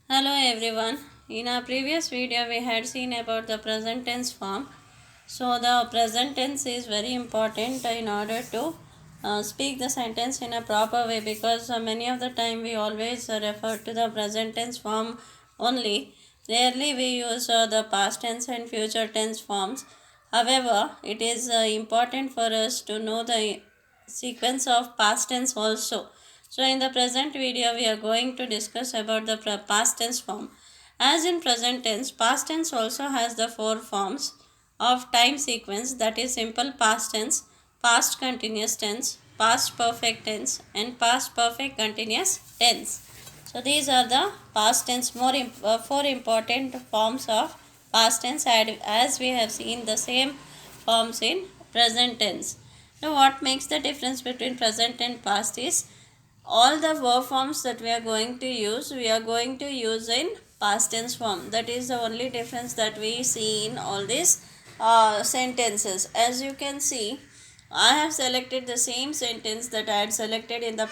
Hello everyone. In our previous video we had seen about the present tense form. So the present tense is very important in order to speak the sentence in a proper way, because many of the time we always refer to the present tense form only. Rarely we use the past tense and future tense forms. However, it is important for us to know the sequence of past tense also. So in the present video we are going to discuss about the past tense form. As in present tense, past tense also has the four forms of time sequence, that is simple past tense, past continuous tense, past perfect tense and past perfect continuous tense. So these are the past tense four important forms of past tense, as we have seen the same forms in present tense. Now what makes the difference between present and past is all the verb forms that we are going to use in past tense form. That is the only difference that we see in all these sentences. As you can see, I have selected the same sentence that I had selected in the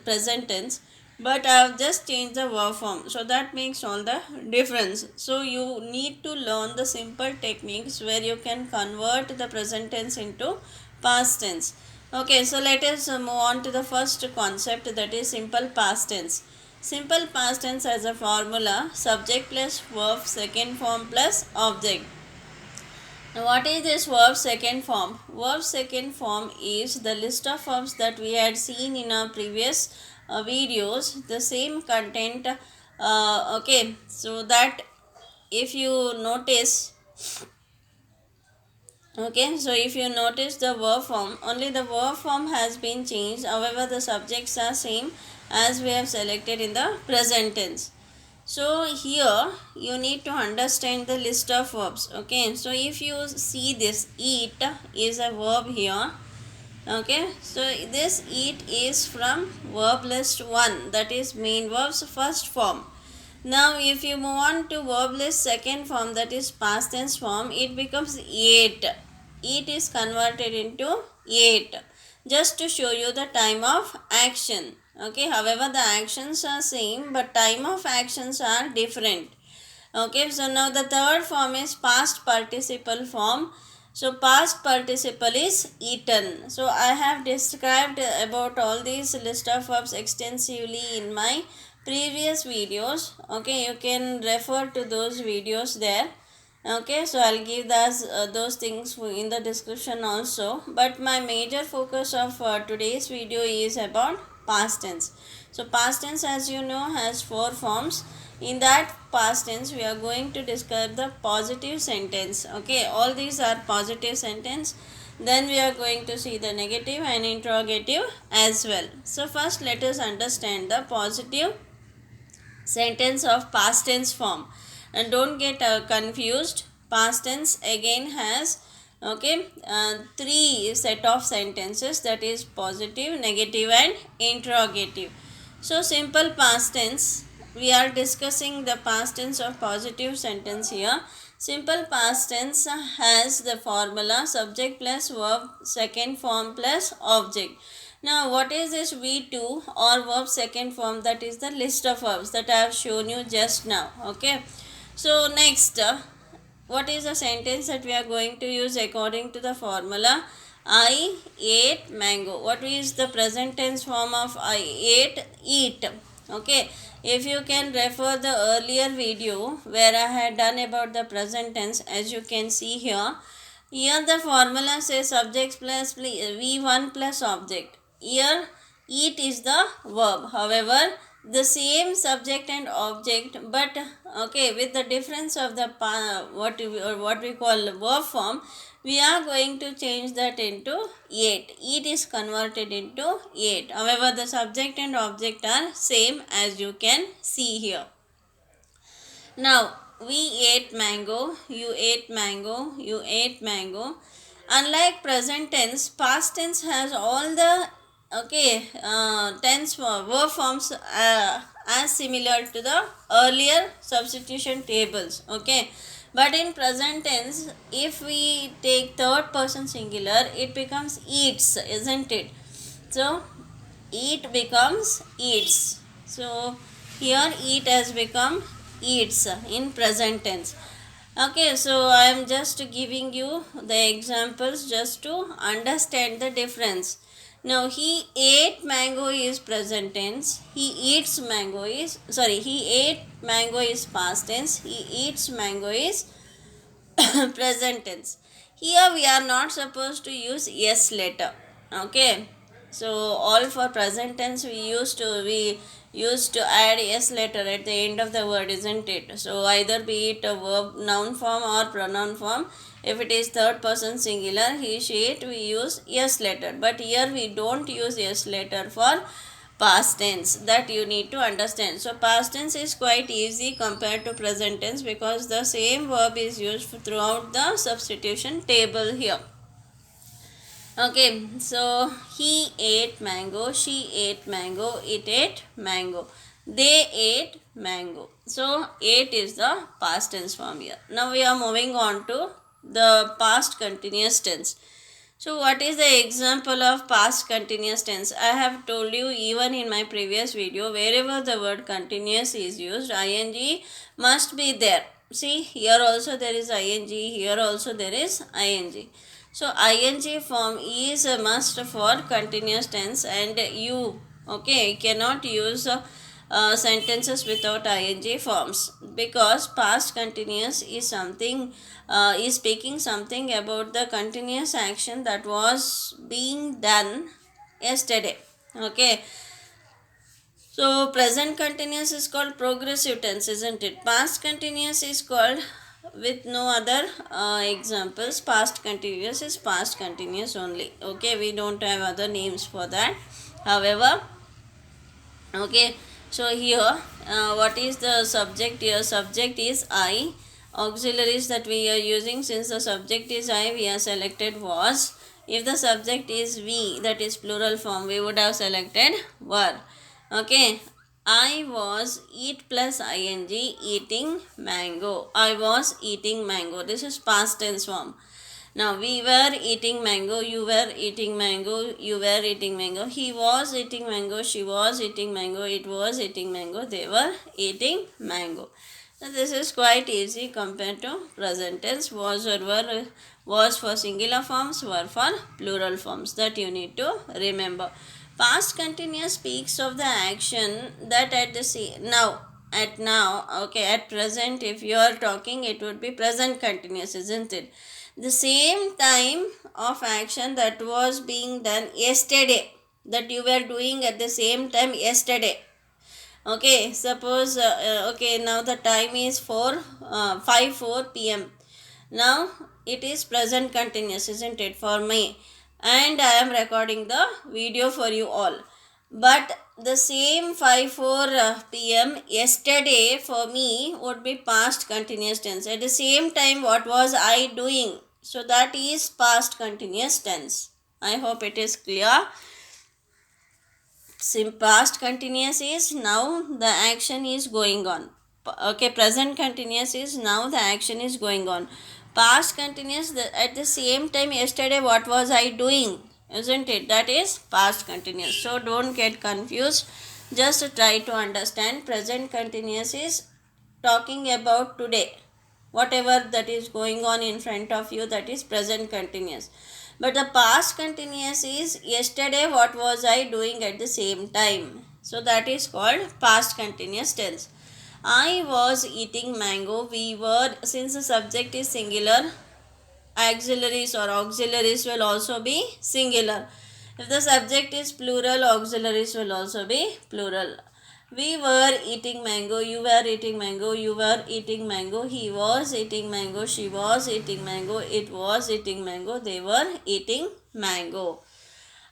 present tense, but I have just changed the verb form. So that makes all the difference. So you need to learn the simple techniques where you can convert the present tense into past tense. Okay, so let us move on to the first concept, that is simple past tense. Simple past tense has a formula: subject plus verb second form plus object. Now, what is this verb second form? Verb second form is the list of verbs that we had seen in our previous videos, the same content. Okay, so that if you notice, okay, so if you notice the verb form, only the verb form has been changed. However, the subjects are same as we have selected in the present tense. So here you need to understand the list of verbs. Okay, so if you see this, eat is a verb here. Okay, so this eat is from verb list 1, that is main verbs first form. Now if you move on to verb list second form, that is past tense form, it becomes ate. Eat is converted into ate, just to show you the time of action. Okay, however the actions are same but time of actions are different. Okay, so now the third form is past participle form. So past participle is eaten. So I have described about all these list of verbs extensively in my previous videos. Okay, you can refer to those videos there. Okay, so I'll give those things in the description also. But my major focus of today's video is about past tense. So past tense, as you know, has four forms. In that past tense we are going to describe the positive sentence. Okay, all these are positive sentence. Then we are going to see the negative and interrogative as well. So first let us understand the positive sentence of past tense form, and don't get confused. Past tense again has, okay, three set of sentences, that is positive, negative and interrogative. So simple past tense, we are discussing the past tense of positive sentence here. Simple past tense has the formula subject plus verb second form plus object. Now, what is this V2 or verb second form? That is the list of verbs that I have shown you just now. Okay. So, next, what is the sentence that we are going to use according to the formula? I ate mango. What is the present tense form of I ate? Eat. Okay. If you can refer the earlier video where I had done about the present tense, as you can see here, here the formula says subject plus V1 plus object. Here eat is the verb. However, the same subject and object, but okay, with the difference of the what we call verb form, we are going to change that into ate. Eat is converted into ate. However, the subject and object are same, as you can see here. Now, we ate mango, you ate mango, you ate mango. Unlike present tense, past tense has all the, okay, tense verb forms as similar to the earlier substitution tables. Okay, but in present tense, if we take third person singular, it becomes eats, isn't it? So eat becomes eats. So Here eat has become eats in present tense. Okay, so I am just giving you the examples just to understand the difference. Now he ate mango is present tense. He eats mango is he ate mango is past tense. He eats mango is present tense. Here we are not supposed to use yes letter. Okay, so all for present tense we used to add yes letter at the end of the word, isn't it? So either be it a verb noun form or pronoun form. If it is third person singular, he she it, we use yes letter, but here we don't use yes letter for past tense. That you need to understand. So past tense is quite easy compared to present tense because the same verb is used throughout the substitution table here. Okay, so he ate mango, she ate mango, it ate mango, they ate mango. So ate is the past tense form here. Now we are moving on to the past continuous tense. So what is the example of past continuous tense? I have told you even in my previous video, wherever the word continuous is used, ing must be there. See, here also there is ing, here also there is ing. So ing form is a must for continuous tense, and you, okay, cannot use sentences without ing forms, because past continuous is something is speaking something about the continuous action that was being done yesterday. Okay, so present continuous is called progressive tense, isn't it? Past continuous is called with no other examples. Past continuous is past continuous only. Okay, we don't have other names for that. However, okay, so here what is the subject here? Subject is I. Auxiliaries that we are using, since the subject is I, we have selected was. If the subject is we, that is plural form, we would have selected were. Okay, I was eat plus ing eating mango. I was eating mango. This is past tense form. Now we were eating mango, you were eating mango, you were eating mango, he was eating mango, she was eating mango, it was eating mango, they were eating mango. So this is quite easy compared to present tense. Was or were was for singular forms, were for plural forms. That you need to remember. Past continuous speaks of the action that at the now, okay, at present, if you are talking, it would be present continuous, isn't it? The same time of action that was being done yesterday, that you were doing at the same time yesterday. Okay, suppose okay, now the time is 4 p.m. Now it is present continuous, isn't it, for me, and I am recording the video for you all. But the same 5 4 p.m. yesterday for me would be past continuous tense. At the same time, what was I doing? So that is past continuous tense. I hope it is clear. Past continuous is now the action is going on. Okay, present continuous is now the action is going on. Past continuous, at the same time yesterday what was I doing, isn't it? That is past continuous. So don't get confused, just try to understand. Present continuous is talking about today, whatever that is going on in front of you, that is present continuous. But the past continuous is yesterday what was I doing at the same time. So that is called past continuous tense. I was eating mango. We were, since the subject is singular, auxiliaries or auxiliaries will also be singular. If the subject is plural, auxiliaries will also be plural. We were eating mango, you were eating mango, you were eating mango, he was eating mango, she was eating mango, it was eating mango, they were eating mango.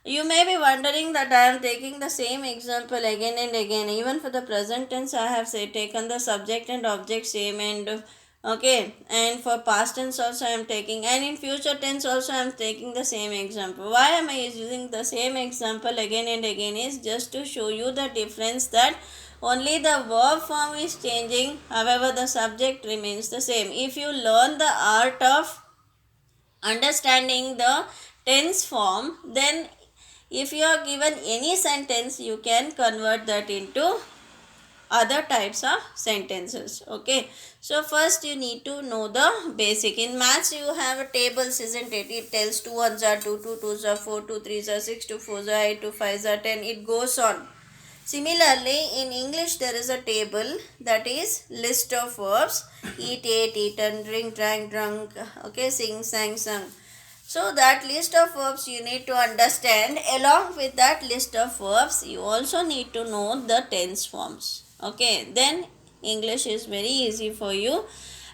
You may be wondering that I am taking the same example again and again. Even for the present tense, I have taken the subject and object same, and okay, and for past tense also I am taking, and in future tense also I am taking the same example. Why am I using the same example again and again is just to show you the difference, that only the verb form is changing, however the subject remains the same. If you learn the art of understanding the tense form, then if you are given any sentence, you can convert that into other types of sentences. Okay, so first you need to know the basic. In maths you have a tables, isn't it? It tells 2 ones are 2, 2 twos are 4, 2 threes are 6, 2 fours are 8, 2 fives are 10. It goes on. Similarly, in English there is a table, that is list of verbs: eat, ate, eaten, drink, drank, drunk, okay, sing, sang, sung. So that list of verbs you need to understand. Along with that list of verbs, you also need to know the tense forms. Okay, then English is very easy for you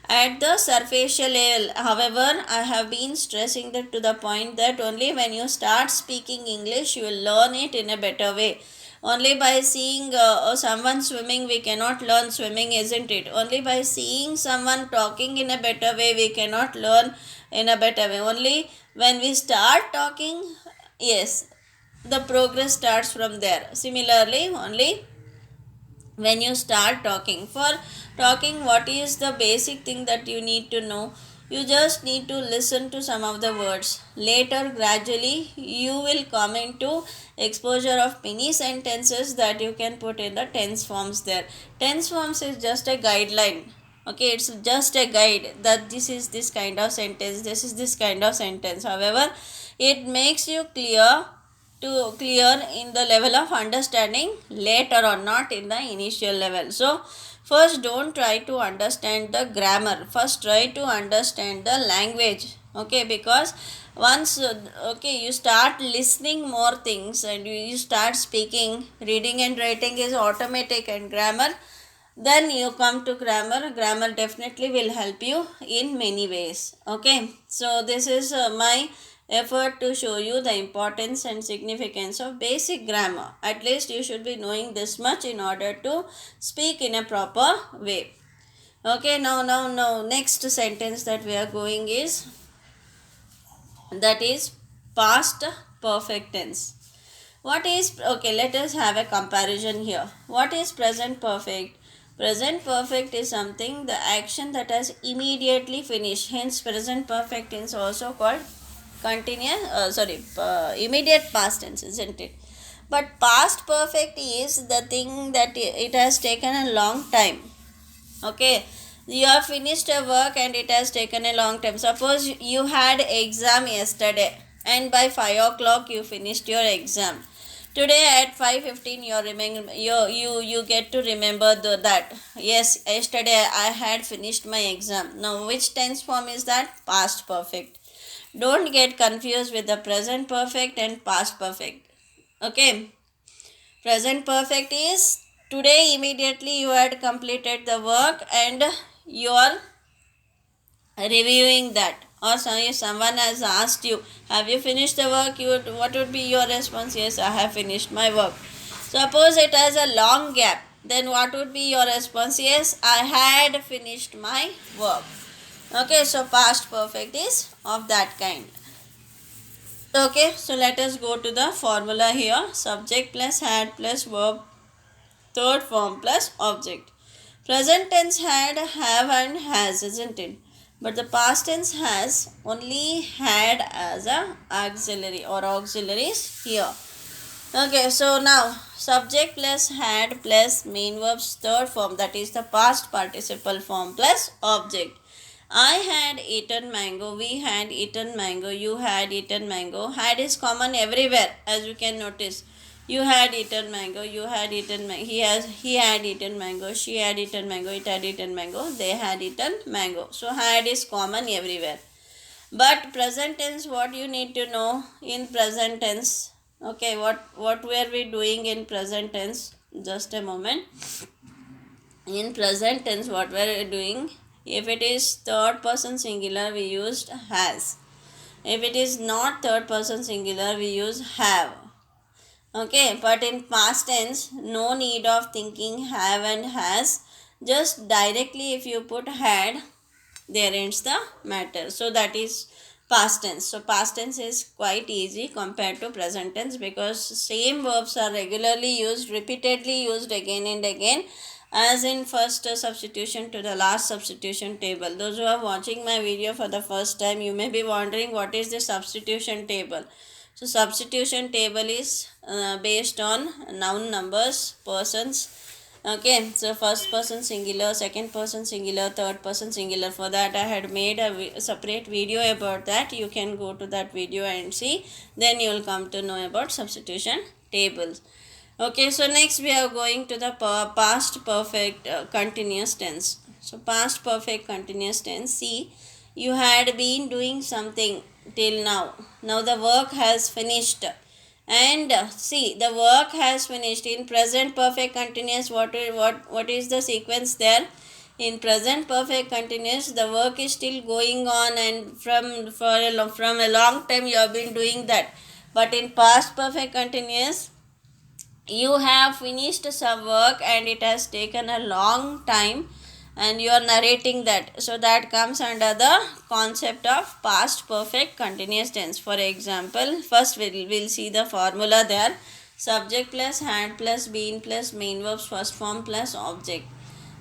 at the superficial level. However, I have been stressing that to the point that only when you start speaking English, you will learn it in a better way. Only by seeing someone swimming, we cannot learn swimming, isn't it? Only by seeing someone talking in a better way, we cannot learn in a better way. Only when we start talking, yes, the progress starts from there. Similarly, only when you start talking, for talking, what is the basic thing that you need to know? You just need to listen to some of the words. Later, gradually, you will come into exposure of many sentences that you can put in the tense forms there. Tense forms is just a guideline. Okay, it's just a guide that this is this kind of sentence, this is this kind of sentence. However, it makes you clear in the level of understanding later on, not in the initial level. So first, don't try to understand the grammar, first try to understand the language. Okay, because once okay, you start listening more things and you start speaking, reading and writing is automatic, and grammar, then you come to grammar definitely will help you in many ways. Okay, so this is my effort to show you the importance and significance of basic grammar. At least you should be knowing this much in order to speak in a proper way. Okay, now next sentence that we are going is, that is past perfect tense. What is, okay, let us have a comparison here. What is present perfect? Present perfect is something, the action that has immediately finished. Hence, present perfect is also called immediate past tense, isn't it? But past perfect is the thing that it has taken a long time. Okay, you have finished a work and it has taken a long time. Suppose you had exam yesterday and by 5 o'clock you finished your exam. Today at 5:15 you get to remember that yes, yesterday I had finished my exam. Now which tense form is that? Past perfect. Don't get confused with the present perfect and past perfect. Okay, present perfect is today immediately you had completed the work and you are reviewing that, or if someone has asked you, have you finished the work, what would be your response? Yes, I have finished my work. Suppose it has a long gap, then what would be your response? Yes, I had finished my work. Okay, so past perfect is of that kind. Okay, so let us go to the formula here. Subject plus had plus verb, third form plus object. Present tense had, have and has, isn't it? But the past tense has only had as a auxiliary or auxiliaries here. Okay, so now subject plus had plus main verb's third form, that is the past participle form plus object. I had eaten mango, we had eaten mango, you had eaten mango. Had is common everywhere, as you can notice. You had eaten mango, you had eaten mango, he had eaten mango, she had eaten mango, it had eaten mango, they had eaten mango. So had is common everywhere. But present tense, what you need to know in present tense? Okay, what were we doing in present tense? Just a moment. In present tense, what were we doing? If it is third person singular, we used has. If it is not third person singular, we use have. Okay, but in past tense, no need of thinking have and has. Just directly if you put had, there ends the matter. So that is past tense. So past tense is quite easy compared to present tense, because same verbs are regularly used, repeatedly used again and again, as in first substitution to the last substitution table. Those who are watching my video for the first time, you may be wondering what is the substitution table. So substitution table is based on noun numbers, persons, Okay, so first person singular, second person singular, third person singular. For that I had made a separate video about that. You can go to that video and see. Then you will come to know about substitution tables. Okay, so next we are going to the past perfect continuous tense. So past perfect continuous tense. See, you had been doing something till now. Now the work has finished. And see, the work has finished. In present perfect continuous, what is the sequence there? In present perfect continuous, the work is still going on, and from a long time you have been doing that. But in past perfect continuous, you have finished some work and it has taken a long time, and you are narrating that, so that comes under the concept of past perfect continuous tense. For example, first we'll see the formula there. Subject plus had plus been plus main verbs first form plus object.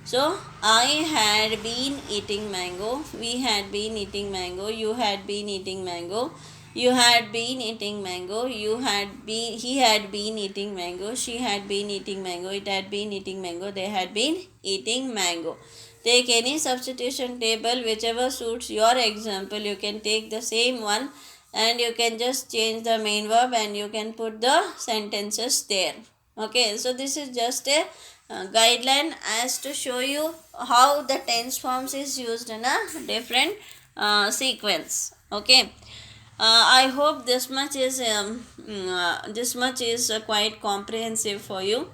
So I had been eating mango, we had been eating mango, you had been eating mango, you had been eating mango, he had been eating mango, she had been eating mango, it had been eating mango, they had been eating mango. Take any substitution table whichever suits your example. You can take the same one and you can just change the main verb and you can put the sentences there. Okay, so this is just a guideline as to show you how the tense forms is used in a different sequence. Okay, I hope this much is quite comprehensive for you.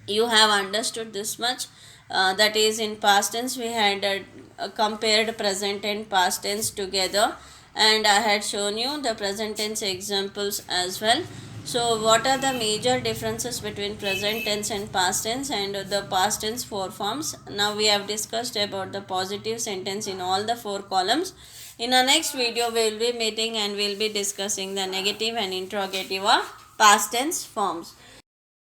You have understood this much. That is, in past tense we had compared present and past tense together, and I had shown you the present tense examples as well. So what are the major differences between present tense and past tense, and the past tense four forms? Now we have discussed about the positive sentence in all the four columns. In our next video we will be meeting and we will be discussing the negative and interrogative of past tense forms.